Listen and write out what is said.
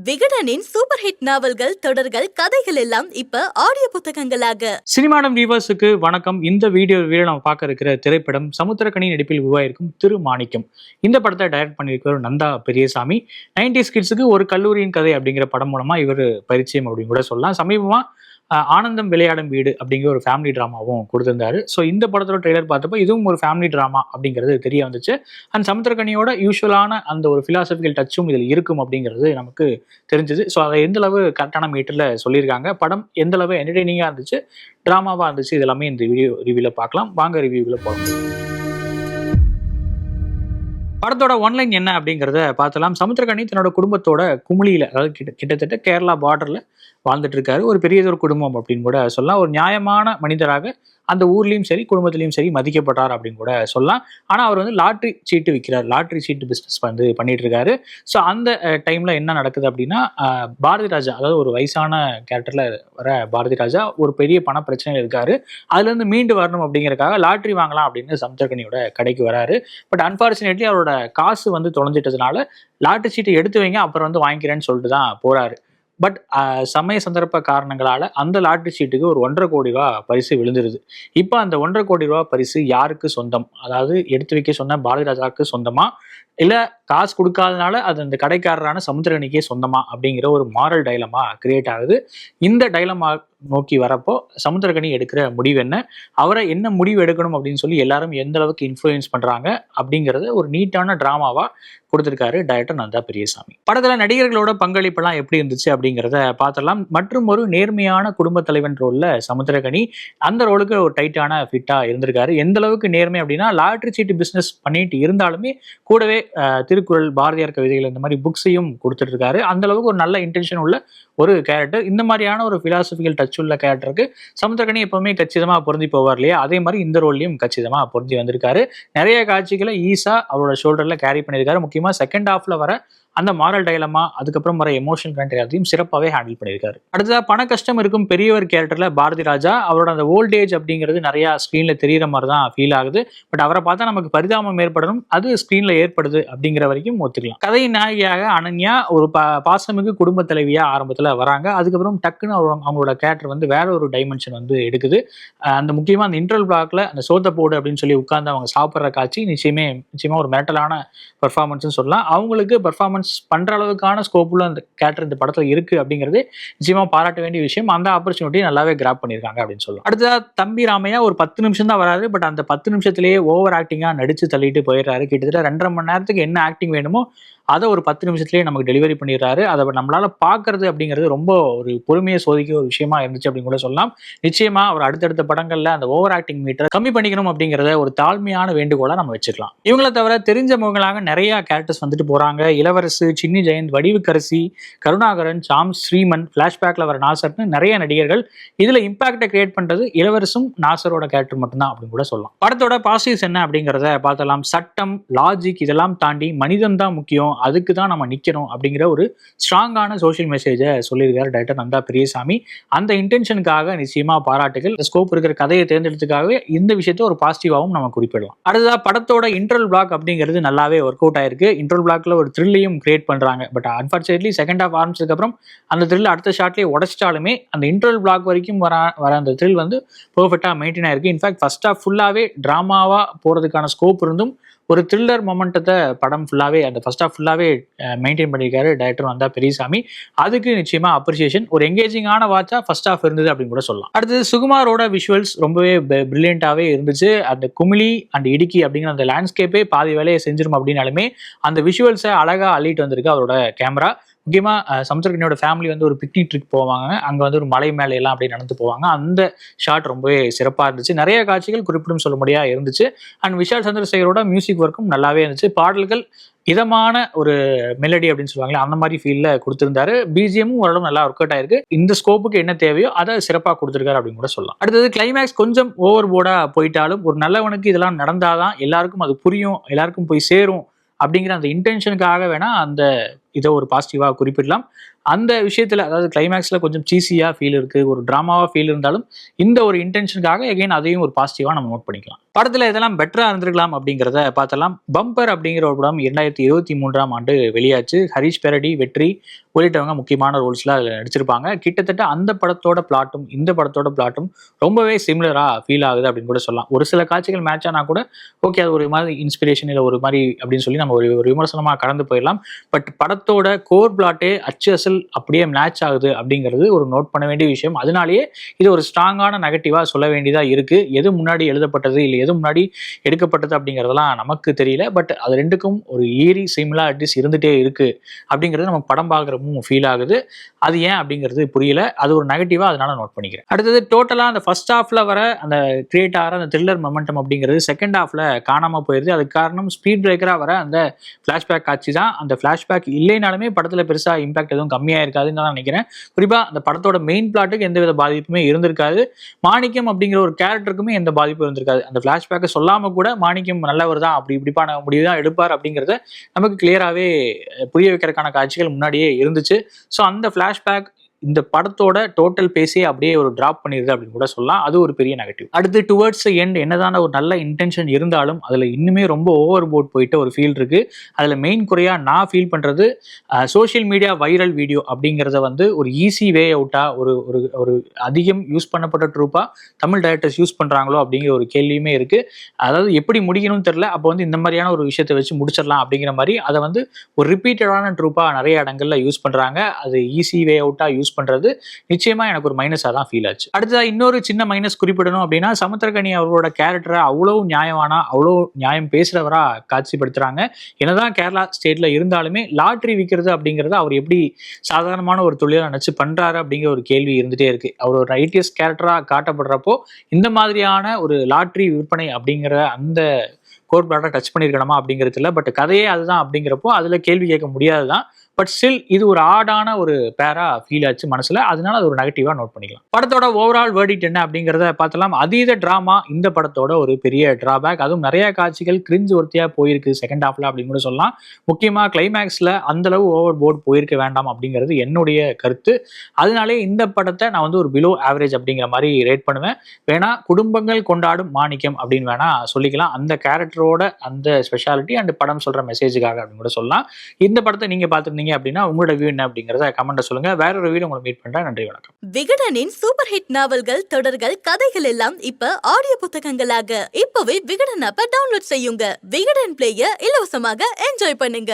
விகடனின் super hit நாவல்கள், தொடர்கள், கதைகள் எல்லாம் இப்ப ஆடியோ புத்தகங்களாக. சினிமாடம் வியூவர்ஸுக்கு வணக்கம். இந்த வீடியோவில் நம்ம பார்க்க இருக்கிற திரைப்படம் சமுத்திரக்கனி நடிப்பில் உருவாயிருக்கும் திருமாணிக்கம். இந்த படத்தை டைரக்ட் பண்ணியிருக்கிற நந்தா பெரியசாமி. 90s கிட்ஸுக்கு ஒரு கல்லூரியின் கதை அப்படிங்கிற படம் மூலமா இவர் பரிச்சயம் அப்படின்னு கூட சொல்லலாம். சமீபமா ஆனந்தம் விளையாடும் வீடு அப்படிங்கிற ஒரு ஃபேமிலி ட்ராமாவும் கொடுத்திருந்தாரு. ஸோ இந்த படத்தோட ட்ரெய்லர் பார்த்தப்போ இதுவும் ஒரு ஃபேமிலி ட்ராமா அப்படிங்கிறது தெரிய வந்துச்சு. அண்ட் சமுத்திரக்கனியோட யூஸ்வலான அந்த ஒரு ஃபிலாசபிக்கல் டச்சும் இதில் இருக்கும் அப்படிங்கிறது நமக்கு தெரிஞ்சது. ஸோ அதை எந்த அளவு கரெக்டான மீட்டரில் சொல்லியிருக்காங்க, படம் எந்த அளவு என்டர்டெய்னிங்காக இருந்துச்சு, ட்ராமாவாக இருந்துச்சு, இதெல்லாமே இந்த வீடியோ ரிவ்யூவில் பார்க்கலாம். வாங்க ரிவ்யூவில் போகலாம். படத்தோட ஒன்லைன் என்ன அப்படிங்கிறத பார்த்தலாம். சமுத்திரக்கனி தன்னோட குடும்பத்தோட குமுளியில், அதாவது கிட்டத்தட்ட கேரளா பார்டரில் வாழ்ந்துட்டு இருக்காரு. ஒரு பெரியதொரு குடும்பம் அப்படின்னு கூட சொல்லலாம். ஒரு நியாயமான மனிதராக அந்த ஊர்லேயும் சரி குடும்பத்திலையும் சரி மதிக்கப்படுறார் அப்படின்னு கூட சொல்லலாம். ஆனால் அவர் வந்து லாட்ரி சீட்டு விற்கிறார், லாட்ரி சீட்டு பிஸ்னஸ் வந்து பண்ணிட்டு இருக்காரு. ஸோ அந்த டைமில் என்ன நடக்குது அப்படின்னா, பாரதி ராஜா, அதாவது ஒரு வயசான கேரக்டரில் வர பாரதி ராஜா ஒரு பெரிய பண பிரச்சனையில் இருக்காரு. அதுலேருந்து மீண்டு வரணும் அப்படிங்கிறதுக்காக லாட்ரி வாங்கலாம் அப்படின்னு சமுத்திரக்கனியோட கடைக்கு வராரு. பட் அன்ஃபார்ச்சுனேட்லி அவரோட காசு வந்து தொலைஞ்சிட்டதுனால லாட்ரி சீட்டை எடுத்து வைங்க, அப்புறம் வந்து வாங்கிக்கிறேன்னு சொல்லிட்டு தான் போறாரு. பட் சமய சந்தர்ப்ப காரணங்களால அந்த லாட்ரி சீட்டுக்கு ஒரு 1.5 கோடி ரூபா பரிசு விழுந்துருது. இப்போ அந்த 1.5 கோடி ரூபா பரிசு யாருக்கு சொந்தம்? அதாவது எடுத்து வைக்க சொன்ன பாரதி ராஜாவுக்கு சொந்தமா, இல்ல காசு கொடுக்காதனால அது அந்த கடைக்காரரான சமுத்திரக்கனிக்கே சொந்தமா அப்படிங்கிற ஒரு மாரல் டைலமா கிரியேட் ஆகுது. இந்த டைலமா நோக்கி வரப்போ சமுத்திரக்கனி எடுக்கிற முடிவு என்ன, அவரை என்ன முடிவு எடுக்கணும் அப்படின்னு சொல்லி எல்லாரும் எந்த அளவுக்கு இன்ஃப்ளூயன்ஸ் பண்றாங்க அப்படிங்கறது ஒரு நீட்டான டிராமாவா கொடுத்திருக்காரு டைரக்டர் நந்தா பெரியசாமி. படத்துல நடிகர்களோட பங்களிப்பெல்லாம் எப்படி இருந்துச்சு அப்படிங்கிறத பார்த்தலாம். மற்றும் ஒரு நேர்மையான குடும்ப தலைவன் ரோல்ல சமுத்திரக்கனி அந்த ரோலுக்கு ஒரு டைட்டான ஃபிட்டா இருந்திருக்காரு. எந்த அளவுக்கு நேர்மை அப்படின்னா, லாட்ரி சீட்டு பிசினஸ் பண்ணிட்டு இருந்தாலுமே கூடவே திருக்குறள், பாரதியார் கவிதைகள், இந்த மாதிரி புக்ஸையும் கொடுத்துட்டு இருக்காரு. அந்த அளவுக்கு ஒரு நல்ல இன்டென்ஷன் உள்ள ஒரு கேரக்டர். இந்த மாதிரியான ஒரு பிலாசபிக்கல் டச் உள்ள கேரக்டருக்கு சமுத்திரக்கனி எப்பவுமே கச்சிதமா பொருந்தி போவார் இல்லையா, அதே மாதிரி இந்த ரோல்லையும் கச்சிதமா பொருந்தி வந்திருக்காரு. நிறைய காட்சிகளை ஈஸா அவரோட ஷோல்டர்ல கேரி பண்ணியிருக்காரு. முக்கியமா செகண்ட் ஹாஃப்ல வர அந்த மாரல் டைலமா, அதுக்கப்புறம் வர எமோஷனல் கண்டென்ட் எல்லாத்தையும் சிறப்பாகவே ஹேண்டில் பண்ணியிருக்காரு. அடுத்ததா பண கஷ்டம் இருக்கும் பெரியவர் கேரக்டர்ல பாரதி ராஜா, அவரோட அந்த ஓல்டேஜ் அப்படிங்கிறது நிறைய ஸ்க்ரீன்ல தெரியுற மாதிரி தான் ஃபீல் ஆகுது. பட் அவரை பார்த்தா நமக்கு பரிதாபம் ஏற்படணும், அது ஸ்க்ரீன்ல ஏற்படுது அப்படிங்கிற வரைக்கும் ஒத்துக்கலாம். கதையின் நாயகியாக அனன்யா ஒரு பாசமிகு குடும்ப தலைவியா ஆரம்பத்துல வராங்க. அதுக்கப்புறம் டக்குன்னு அவங்களோட கேரக்டர் வந்து வேற ஒரு டைமென்ஷன் வந்து எடுக்குது. அந்த முக்கியமா அந்த இன்டர்வல் பிளாக்ல அந்த சோத்த போடு அப்படின்னு சொல்லி உட்கார்ந்து அவங்க சாப்பிட்ற காட்சி நிச்சயமா ஒரு மிரட்டலான பெர்ஃபார்மன்ஸ் சொல்லலாம். அவங்களுக்கு பெர்ஃபார்மன்ஸ் பண்ற அளவுக்கான ஸ்கோப்புல அந்த கேரக்டர் இந்த படத்துல இருக்கு அப்படிங்கிறது நிச்சயமா பாராட்ட வேண்டிய விஷயம். அந்த ஆப்பர்ச்சுனிட்டி நல்லாவே கிராப் பண்ணிருக்காங்க அப்படின்னு சொல்லலாம். அடுத்ததா தம்பி ராமையா ஒரு 10 நிமிஷம் தான் வராது. பட் அந்த 10 நிமிஷத்திலேயே ஓவர் ஆக்டிங்கா நடிச்சு தள்ளிட்டு போயிடுறாரு. கிட்டத்தட்ட 2.5 மணி நேரத்துக்கு என்ன ஆக்டிங் வேணுமோ அதை ஒரு 10 நிமிஷத்துலேயே நமக்கு டெலிவரி பண்ணிடுறாரு. அதை நம்மளால பார்க்கறது அப்படிங்கிறது ரொம்ப ஒரு பொறுமையை சோதிக்க ஒரு விஷயமா இருந்துச்சு அப்படின்னு கூட சொல்லலாம். நிச்சயமா அவர் அடுத்தடுத்த படங்கள்ல அந்த ஓவர் ஆக்டிங் மீட்டர் கம்மி பண்ணிக்கணும் அப்படிங்கிறத ஒரு தாழ்மையான வேண்டுகோளா நம்ம வச்சுக்கலாம். இவங்களை தவிர தெரிஞ்ச முகங்களாக நிறைய கேரக்டர்ஸ் வந்துட்டு போறாங்க. இளவரசு, சின்னி ஜெயந்த், வடிவுக்கரசி, கருணாகரன், சாம், ஸ்ரீமன், பிளாஷ்பேக்ல வர நாசர்னு நிறைய நடிகர்கள். இதுல இம்பாக்டை கிரியேட் பண்றது இளவரசும் நாசரோட கேரக்டர் மட்டும்தான் அப்படின்னு கூட சொல்லலாம். படத்தோட பாசிட்டிவ்ஸ் என்ன அப்படிங்கிறத பார்த்தலாம். சட்டம், லாஜிக் இதெல்லாம் தாண்டி மனிதன் தான் முக்கியம், அதுக்கு தான் நம்ம நிற்கணும் அப்படிங்கிற ஒரு ஸ்ட்ராங்கான சோஷியல் மெசேஜை சொல்லியிருக்காரு டைரக்டர் நந்தா பெரியசாமி. அந்த இன்டென்ஷனுக்காக நிச்சயமா பாராட்டுகள். ஸ்கோப் இருக்கிற கதையை தேர்ந்தெடுத்துக்காகவே இந்த விஷயத்த ஒரு பாசிட்டிவாகவும் நம்ம குறிப்பிடலாம். அடுத்ததா படத்தோட இன்டர்வல் பிளாக் அப்படிங்கிறது நல்லாவே ஒர்க் அவுட் ஆயிருக்கு. இன்டர்வல் பிளாக்ல ஒரு த்ரில்லையும் கிரியேட் பண்றாங்க. பட் அன்பார்ச்சுனேட்லி செகண்ட் ஹாஃப் ஆரம்பிச்சதுக்கு அப்புறம் அந்த த்ரில் அடுத்த ஷாட்லேயே உடைச்சிட்டாலுமே அந்த இன்டர்வல் பிளாக் வரைக்கும் வர அந்த த்ரில் வந்து பெர்ஃபெக்டா மெயின்டைன் ஆயிருக்கு. இன்ஃபேக்ட் ஃபர்ஸ்ட் ஹாஃப் ஃபுல்லாவே டிராமாவா போறதுக்கான ஸ்கோப் இருந்தும் ஒரு த்ரில்லர் மொமெண்டத்தை படம் ஃபுல்லாவே அந்த ஃபர்ஸ்ட் ஹாஃப் ஃபுல்லாவே மெயின்டைன் பண்ணியிருக்காரு டைரக்டர் வந்தா பெரியசாமி. அதுக்கு நிச்சயமா அப்ரிசியேஷன். ஒரு எங்கேஜிங்கான வாட்சா ஃபர்ஸ்ட் ஹாஃப் இருந்தது அப்படின்னு கூட சொல்லலாம். அடுத்தது சுகுமாரோட விஷுவல்ஸ் ரொம்பவே பிரில்லியண்டாவே இருந்துச்சு. அந்த குமிழி அண்ட் இடுக்கி அப்படிங்கிற அந்த லேண்ட்ஸ்கேப்பே பாதி வேலையை செஞ்சிரும் அப்படின்னாலுமே அந்த விஷுவல்ஸை அழகா அள்ளிட்டு வந்திருக்கு அவரோட கேமரா. முக்கியமாக சமுத்திரக்கனியோட ஃபேமிலி வந்து ஒரு பிக்னிக் ட்ரிப் போவாங்க. அங்கே வந்து ஒரு மலை மேலே எல்லாம் அப்படியே நடந்து போவாங்க. அந்த ஷாட் ரொம்பவே சிறப்பாக இருந்துச்சு. நிறைய காட்சிகள் குறிப்பிடும் சொல்ல முடியாது இருந்துச்சு. அண்ட் விஷால் சந்திரசேகரோட மியூசிக் ஒர்க்கும் நல்லாவே இருந்துச்சு. பாடல்கள் இதமான ஒரு மெலடி அப்படின்னு சொல்லுவாங்களே, அந்த மாதிரி ஃபீல்ல கொடுத்திருந்தாரு. பிஜிஎமும் ஓரளவு நல்லா ஒர்க் அவுட் ஆயிருக்கு. இந்த ஸ்கோப்புக்கு என்ன தேவையோ அதை சிறப்பாக கொடுத்திருக்காரு அப்படின்னு கூட சொல்லலாம். அடுத்தது கிளைமேக்ஸ் கொஞ்சம் ஓவர் போர்டா போயிட்டாலும் ஒரு நல்லவனுக்கு இதெல்லாம் நடந்தாதான் எல்லாருக்கும் அது புரியும், எல்லாருக்கும் போய் சேரும் அப்படிங்கிற அந்த இன்டென்ஷனுக்காக வேணா அந்த இதை ஒரு பாசிட்டிவாக குறிப்பிடலாம். அந்த விஷயத்தில் அதாவது கிளைமேக்ஸில் கொஞ்சம் சீஸியாக ஃபீல் இருக்குது, ஒரு ட்ராமாவாக ஃபீல் இருந்தாலும் இந்த ஒரு இன்டென்ஷனுக்காக எகைன் அதையும் ஒரு பாசிட்டிவாக நம்ம நோட் பண்ணிக்கலாம். படத்தில் இதெல்லாம் பெட்டராக இருந்திருக்கலாம் அப்படிங்கிறத பார்த்தலாம். பம்பர் அப்படிங்கிற ஒரு படம் 2023ஆம் ஆண்டு வெளியாச்சு. ஹரிஷ் பெரடி, வெற்றி உள்ளிட்டவங்க முக்கியமான ரோல்ஸ்ல அதில் நடிச்சிருப்பாங்க. கிட்டத்தட்ட அந்த படத்தோட பிளாட்டும் இந்த படத்தோட பிளாட்டும் ரொம்பவே சிமிலராக ஃபீல் ஆகுது அப்படின்னு கூட சொல்லலாம். ஒரு சில காட்சிகள் மேட்ச் ஆனால் கூட ஓகே, அது ஒரு மாதிரி இன்ஸ்பிரேஷன் இல்லை ஒரு மாதிரி அப்படின்னு சொல்லி நம்ம ஒரு விமர்சனமாக கடந்து போயிடலாம். பட் படத்தோட கோர் பிளாட்டே அச்சு அசல் அப்படியே மேட்ச் ஆகுது அப்படிங்கிறது ஒரு நோட் பண்ண வேண்டிய விஷயம். அதனாலேயே இது ஒரு ஸ்ட்ராங்கான நெகட்டிவாக சொல்ல வேண்டியதாக இருக்குது. எது முன்னாடி எழுதப்பட்டது இல்லை எது முன்னாடி எடுக்கப்பட்டது அப்படிங்கிறதெல்லாம் நமக்கு தெரியல. பட் அது ரெண்டுக்கும் ஒரு ஈரி சிமிலாரிட்டிஸ் இருந்துகிட்டே இருக்குது அப்படிங்கிறது நம்ம படம் பார்க்குறப்போ ஃபீல் ஆகுது. அது ஏன் அப்படிங்கிறது புரியல. அது ஒரு நெகட்டிவா அதனால நோட் பண்ணிக்கிறேன். அடுத்தது டோட்டலா அந்த ஃபர்ஸ்ட் ஹாஃப்ல வர அந்த கிரியேட் ஆகிற அந்த த்ரில்லர் மொமெண்டம் அப்படிங்கிறது செகண்ட் ஹாஃப்ல காணாம போயிருது. அதுக்கு காரணம் ஸ்பீட் பிரேக்கரா வர அந்த ஃபிளாஷ்பேக் காட்சி தான். அந்த ஃபிளாஷ்பேக் இல்லைனாலுமே படத்துல பெருசா இம்பாக்ட் எதுவும் கம்மியா இருக்காதுன்னு தான் நினைக்கிறேன். குறிப்பா அந்த படத்தோட மெயின் பிளாட்டுக்கு எந்தவித பாதிப்புமே இருந்திருக்காது. மாணிக்கம் அப்படிங்கிற ஒரு கேரக்டருக்குமே எந்த பாதிப்பும் இருந்திருக்காது. அந்த ஃபிளாஷ்பேக்கை சொல்லாம கூட மாணிக்கம் நல்லவர் தான், அப்படி இப்படிப்பான முடிவு தான் எடுப்பார் அப்படிங்கிறத நமக்கு கிளியராகவே புரிய வைக்கிறதுக்கான காட்சிகள் முன்னாடியே இருந்துச்சு. ஸோ அந்த ஃபிளாஷ்பேக் இந்த படத்தோட டோட்டல் பேஸே அப்படியே ஒரு டிராப் பண்ணிடுது அப்படின்னு கூட சொல்லலாம். அது ஒரு பெரிய நெகட்டிவ். அடுத்து டுவர்ட்ஸ் எண்ட் என்னதான ஒரு நல்ல இன்டென்ஷன் இருந்தாலும் அதில் இன்னுமே ரொம்ப ஓவர் போர்ட் போயிட்டு ஒரு ஃபீல் இருக்கு. அதில் மெயின் குறையா நான் ஃபீல் பண்றது சோஷியல் மீடியா வைரல் வீடியோ அப்படிங்கிறத ஒரு ஈஸி வே அவுட்டா ஒரு ஒரு அதிகம் யூஸ் பண்ணப்பட்ட ட்ரூப்பா தமிழ் டைரக்டர்ஸ் யூஸ் பண்றாங்களோ அப்படிங்கிற ஒரு கேள்வியுமே இருக்கு. அதாவது எப்படி முடிக்கணும்னு தெரியல. அப்போ இந்த மாதிரியான ஒரு விஷயத்தை வச்சு முடிச்சிடலாம் அப்படிங்கிற மாதிரி அதை ஒரு ரிப்பீட்டடான ட்ரூப்பா நிறைய இடங்கள்ல யூஸ் பண்றாங்க. அது ஈஸி வே அவுட்டா யூஸ் பண்றது நிச்சயமா எனக்கு ஒரு மைனஸா தான் ஃபீல் ஆச்சு. அடுத்ததா இன்னொரு சின்ன மைனஸ் குறிப்பிடணும் அப்படின்னா சமுத்திரக்கனி அவரோட கேரக்டரை அவ்வளவு நியாயமானா அவ்வளவு நியாயம் பேசுறவரா காட்சிப்படுத்துறாங்க. என்னதான் கேரளா ஸ்டேட்ல இருந்தாலுமே லாட்ரி விற்கிறது அப்படிங்கறது அவர் எப்படி சாதாரணமான ஒரு தொழிலை நினைச்சு பண்றாரு அப்படிங்கிற ஒரு கேள்வி இருந்துட்டே இருக்கு. அவர் ஒரு ஐடிஎஸ் கேரக்டரா காட்டப்படுறப்போ இந்த மாதிரியான ஒரு லாட்ரி விற்பனை அப்படிங்கிற அந்த கோர் பிளாட்டை டச் பண்ணியிருக்கணுமா அப்படிங்கிறது இல்லை. பட் கதையே அதுதான் அப்படிங்கிறப்போ அதுல கேள்வி கேட்க முடியாதுதான். பட் ஸ்டில் இது ஒரு ஆடான ஒரு பேரா ஃபீல் ஆச்சு மனசுல. அதனால அது ஒரு நெகட்டிவா நோட் பண்ணிக்கலாம். படத்தோட ஓவரால் வேர்டிக்ட் என்ன அப்படிங்கிறத பார்த்தலாம். அதீத டிராமா இந்த படத்தோட ஒரு பெரிய டிராபேக். அதுவும் நிறைய காட்சிகள் கிரிஞ்ச் ஒருத்தியா போயிருக்கு செகண்ட் ஹாஃப்ல அப்படின்னு கூட சொல்லலாம். முக்கியமா கிளைமேக்ஸ்ல அந்த அளவு ஓவர் போர்ட் போயிருக்க வேண்டாம் அப்படிங்கிறது என்னுடைய கருத்து. அதனாலே இந்த படத்தை நான் ஒரு பிலோ ஆவரேஜ் அப்படிங்கிற மாதிரி ரேட் பண்ணுவேன். வேணா குடும்பங்கள் கொண்டாடும் மாணிக்கம் அப்படின்னு வேணா சொல்லிக்கலாம். அந்த கேரக்டரோட அந்த ஸ்பெஷாலிட்டி அண்ட் படம் சொல்ற மெசேஜுக்காக அப்படின்னு கூட சொல்லலாம். இந்த படத்தை நீங்க பார்த்துருந்தீங்க அப்படின்னா உங்களோட வியூ என்ன அப்படிங்கறத கமெண்ட்ல சொல்லுங்க. வேற ஒரு வீடியோ உங்களை மீட் பண்றேன். நன்றி, வணக்கம். விகடனின் சூப்பர் ஹிட் நாவல்கள், தொடர்கள், கதைகள் எல்லாம் இப்ப ஆடியோ புத்தகங்களாக இப்பவே விகடன் ஆப்பை டவுன்லோட் செய்யுங்க. விகடன் பிளேயை இலவசமாக என்ஜாய் பண்ணுங்க.